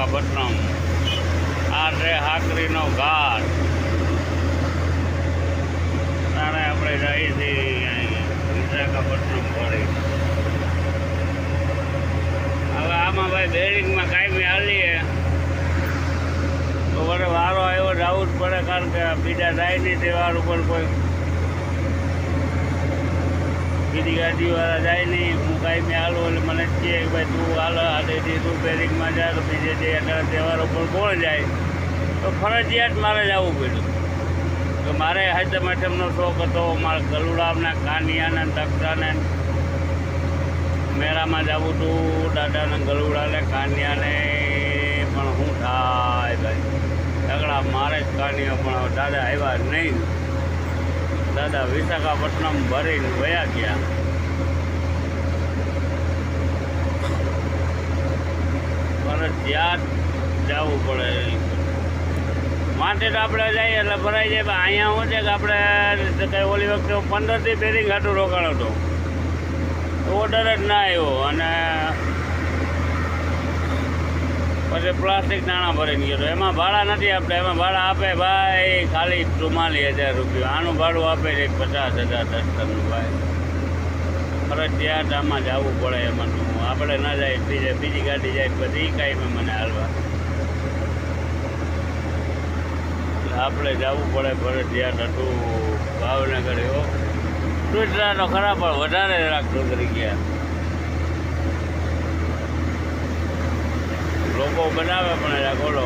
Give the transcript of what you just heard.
વિશાખાપટ્ટનમ. આ છે હાકરીનો ઘાટ. તારે આપણે જઈએ છીએ વિશાખાપટ્ટનમ ફરી. હવે આમાં ભાઈ બેરિંગમાં કાયમી હાલીએ તો વડે વારો આવ્યો જવું જ પડે, કારણ કે બીજા જાય નહીં તહેવાર ઉપર કોઈ બીજી ગાડીવાળા જાય નહીં. હું કાયમી હાલું એટલે મને જ કહે કે ભાઈ તું હાલ હાલેથી તું બેરિંગમાં જાય તો બીજે જે તહેવાર ઉપર કોણ જાય, તો ફરજિયાત મારે જવું પડ્યું. તો મારે હાથમનો શોખ હતો, મારે ગલુડાના કાનિયાને તકતાને મેળામાં જવું હતું, દાદાને ગલુડાને કાનિયાને. પણ શું થાય ભાઈ, તગડા મારે જ કાનિયા, પણ દાદા આવ્યા નહીં. દાદા વિશાખાપટ્ટનમ ભરીને વયા ગયા. ફરજિયાત જવું પડે માટે તો આપણે જઈએ એટલે ભરાઈ જાય. અહીંયા શું છે કે આપણે કંઈ ઓલી વખતે 15થી બેરિંગ હાટું રોકાણ હતો, ઓર્ડર જ ના આવ્યો, અને પછી પ્લાસ્ટિક નાણાં ભરીને ગયો. એમાં ભાડા નથી આપણે, એમાં ભાડા આપે ભાઈ ખાલી 44,000 રૂપિયા. આનું ભાડું આપે છે 50,000 દર્શનનું ભાઈ. ફરજિયાત આમાં જવું પડે. એમાં આપણે ના જાય બીજી ગાડી જાય પછી કાંઈ મને હાલવા, આપણે જવું પડે ફરજિયાત હતું. ભાવનગર એવો ટૂટરા તો ખરા, પણ વધારે રાખતો કરી ગયા. લોકો બનાવે પણ બોલો